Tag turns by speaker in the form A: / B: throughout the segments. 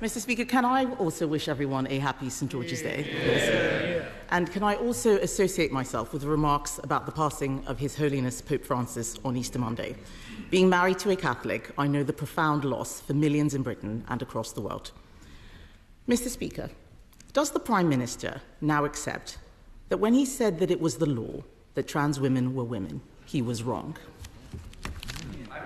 A: Mr. Speaker, can I also wish everyone a happy St. George's Day? Yes. And can I also associate myself with the remarks about the passing of His Holiness Pope Francis on Easter Monday? Being married to a Catholic, I know the profound loss for millions in Britain and across the world. Mr. Speaker, does the Prime Minister now accept that when he said that it was the law that trans women were women, he was wrong?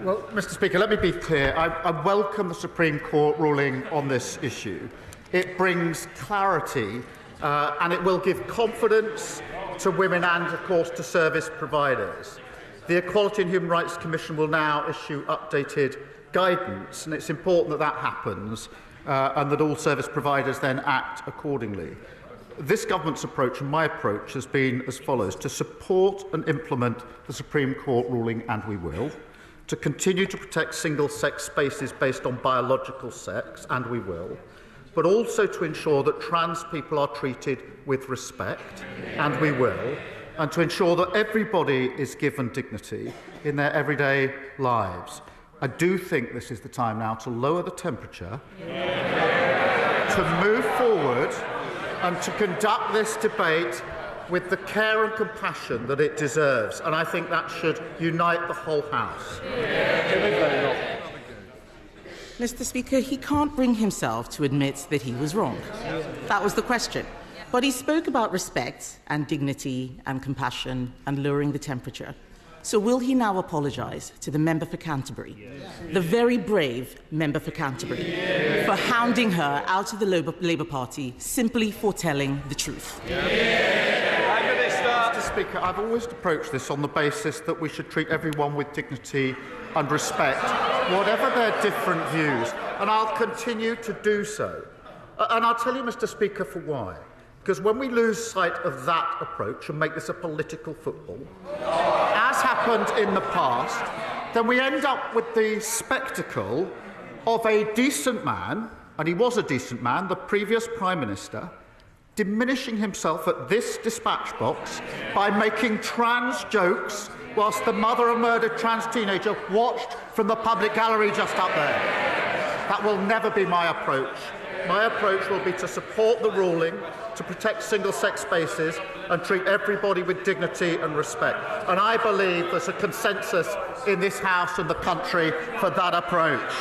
B: Well, Mr. Speaker, let me be clear. I welcome the Supreme Court ruling on this issue. It brings clarity and it will give confidence to women and, of course, to service providers. The Equality and Human Rights Commission will now issue updated guidance, and it's important that that happens and that all service providers then act accordingly. This government's approach and my approach has been as follows: to support and implement the Supreme Court ruling, and we will; to continue to protect single-sex spaces based on biological sex, and we will; but also to ensure that trans people are treated with respect, and we will; and to ensure that everybody is given dignity in their everyday lives. I do think this is the time now to lower the temperature, to move forward and to conduct this debate with the care and compassion that it deserves, and I think that should unite the whole House.
A: Mr. Speaker, he can't bring himself to admit that he was wrong. That was the question. But he spoke about respect and dignity and compassion and lowering the temperature. So will he now apologise to the member for Canterbury, the very brave member for Canterbury, for hounding her out of the Labour Party simply for telling the truth?
B: Mr. Speaker, I've always approached this on the basis that we should treat everyone with dignity and respect, whatever their different views, and I'll continue to do so. And I'll tell you, Mr. Speaker, for why. Because when we lose sight of that approach and make this a political football, as happened in the past, then we end up with the spectacle of a decent man, and he was a decent man, the previous Prime Minister, diminishing himself at this dispatch box by making trans jokes whilst the mother of a murdered trans teenager watched from the public gallery just up there. That will never be my approach. My approach will be to support the ruling, to protect single-sex spaces and treat everybody with dignity and respect. And I believe there's a consensus in this House and the country for that approach.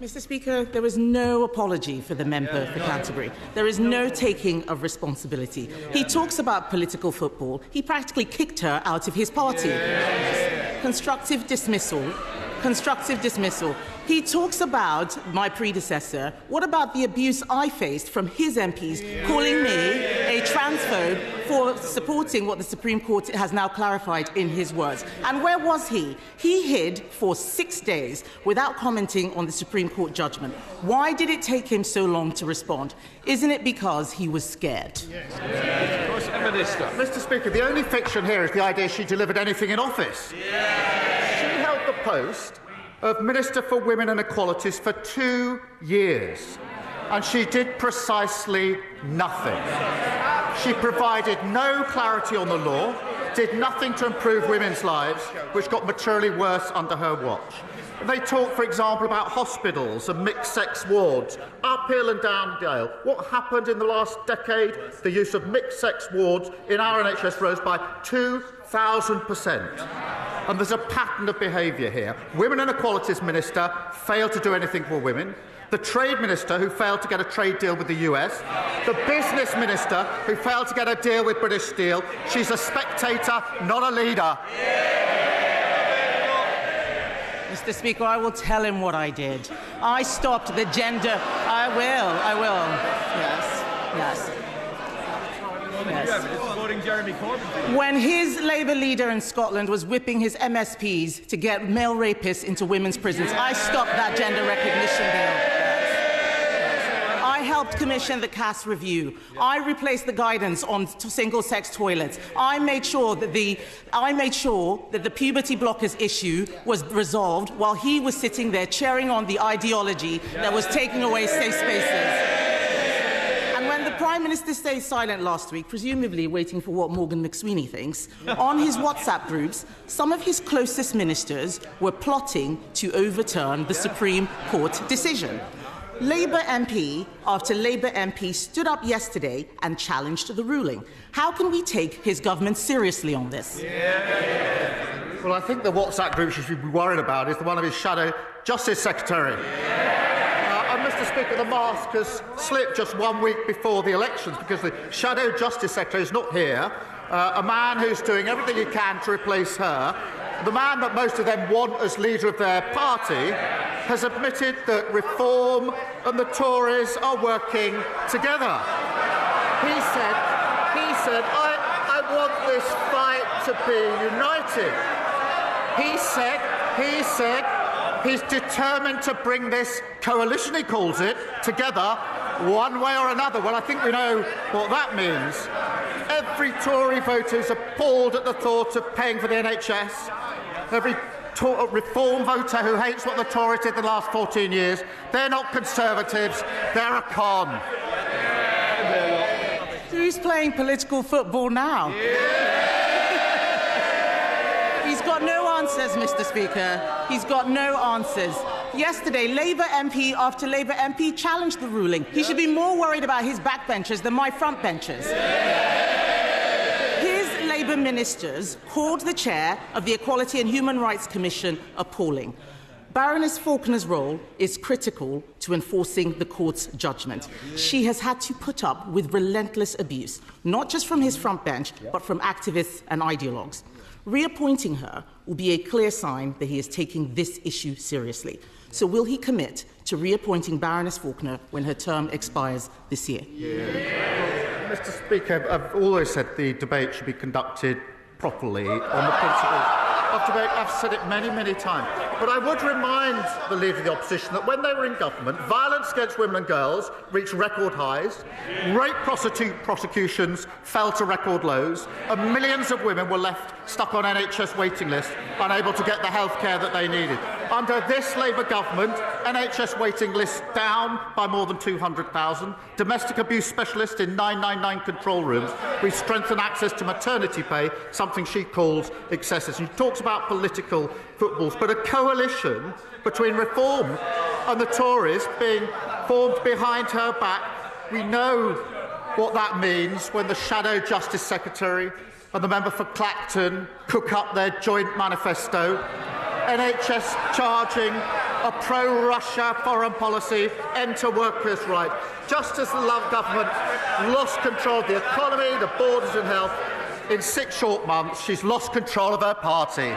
A: Mr. Speaker, there is no apology for the member for Canterbury. There is no taking of responsibility. He talks about political football. He practically kicked her out of his party. Constructive dismissal. Constructive dismissal. He talks about my predecessor. What about the abuse I faced from his MPs calling me a transphobe for supporting what the Supreme Court has now clarified in his words? And where was he? He hid for 6 days without commenting on the Supreme Court judgment. Why did it take him so long to respond? Isn't it because he was scared?
B: Mr. Speaker, the only fiction here is the idea she delivered anything in office. She held the post of Minister for Women and Equalities for 2 years, and she did precisely nothing. She provided no clarity on the law, did nothing to improve women's lives, which got materially worse under her watch. They talk, for example, about hospitals and mixed-sex wards, uphill and down Dale. What happened in the last decade? The use of mixed-sex wards in our NHS rose by 2,000%. And there's a pattern of behaviour here. Women and Equalities Minister failed to do anything for women. The Trade Minister, who failed to get a trade deal with the US. The Business Minister, who failed to get a deal with British Steel. She's a spectator, not a leader.
A: Mr. Speaker, I will tell him what I did. I stopped the gender... I will. Yes. When his Labour leader in Scotland was whipping his MSPs to get male rapists into women's prisons, I stopped that gender recognition bill. I helped commission the Cass review. I replaced the guidance on single-sex toilets. I made sure that the puberty blockers issue was resolved while he was sitting there cheering on the ideology that was taking away safe spaces. And when the Prime Minister stayed silent last week, presumably waiting for what Morgan McSweeney thinks, on his WhatsApp groups, some of his closest ministers were plotting to overturn the Supreme Court decision. Labour MP after Labour MP stood up yesterday and challenged the ruling. How can we take his government seriously on this?
B: Well, I think the WhatsApp group you should be worried about is the one of his shadow Justice Secretary. And Mr. Speaker, the mask has slipped just 1 week before the elections because the shadow Justice Secretary is not here. A man who's doing everything he can to replace her. The man that most of them want as leader of their party has admitted that Reform and the Tories are working together. He said, I want this fight to be united. He said he's determined to bring this coalition, he calls it, together one way or another. Well, I think we know what that means. Every Tory voter is appalled at the thought of paying for the NHS. Every Reform voter who hates what the Tories did the last 14 years, they're not Conservatives, they're a con.
A: Who's playing political football now? He's got no answers, Mr. Speaker. He's got no answers. Yesterday, Labour MP after Labour MP challenged the ruling. He should be more worried about his backbenchers than my frontbenchers. Labour ministers called the chair of the Equality and Human Rights Commission appalling. Baroness Faulkner's role is critical to enforcing the court's judgment. She has had to put up with relentless abuse, not just from his front bench, but from activists and ideologues. Reappointing her will be a clear sign that he is taking this issue seriously. So will he commit to reappointing Baroness Faulkner when her term expires this year?
B: Mr. Speaker, I've always said the debate should be conducted properly on the principles of debate. I've said it many, many times. But I would remind the Leader of the Opposition that when they were in government, violence against women and girls reached record highs, rape prosecutions fell to record lows, and millions of women were left stuck on NHS waiting lists, unable to get the health care that they needed. Under this Labour government, NHS waiting lists down by more than 200,000, domestic abuse specialists in 999 control rooms. We've strengthened access to maternity pay, something she calls excessive. She talks about political footballs, but a coalition between Reform and the Tories being formed behind her back, we know what that means when the Shadow Justice Secretary and the member for Clacton cook up their joint manifesto. NHS charging a pro-Russia foreign policy, end to workers' rights. Just as the Love government lost control of the economy, the borders and health, in 6 short months, she's lost control of her party.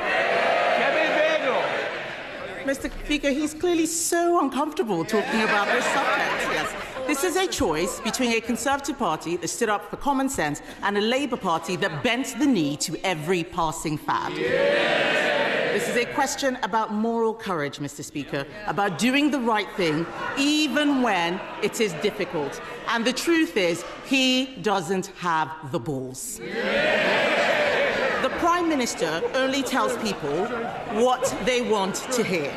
A: Mr. Speaker, he's clearly so uncomfortable talking about this subject. Yes. This is a choice between a Conservative Party that stood up for common sense and a Labour Party that bent the knee to every passing fad. This is a question about moral courage, Mr. Speaker, about doing the right thing even when it is difficult. And the truth is, he doesn't have the balls. The Prime Minister only tells people what they want to hear.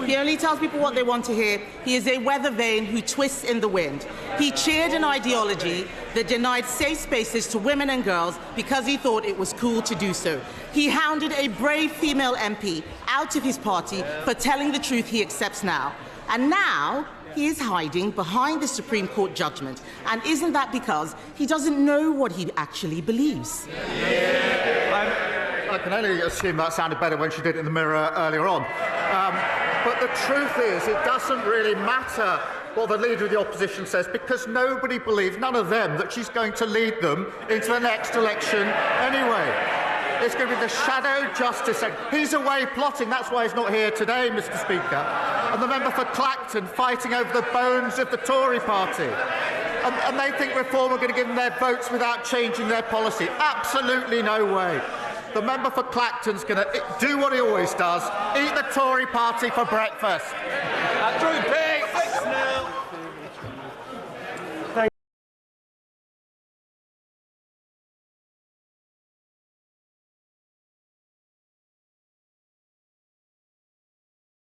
A: He only tells people what they want to hear. He is a weather vane who twists in the wind. He cheered an ideology that denied safe spaces to women and girls because he thought it was cool to do so. He hounded a brave female MP out of his party for telling the truth he accepts now. And now he is hiding behind the Supreme Court judgment. And isn't that because he doesn't know what he actually believes?
B: I can only assume that sounded better when she did it in the mirror earlier on. But the truth is, it doesn't really matter what the Leader of the Opposition says, because nobody believes, none of them, that she's going to lead them into the next election anyway. It's going to be the Shadow Justice Secretary. He's away plotting, that's why he's not here today, Mr. Speaker. And the member for Clacton fighting over the bones of the Tory party. And they think Reform are going to give them their votes without changing their policy. Absolutely no way. The member for Clacton's going to do what he always does, eat the Tory party for breakfast.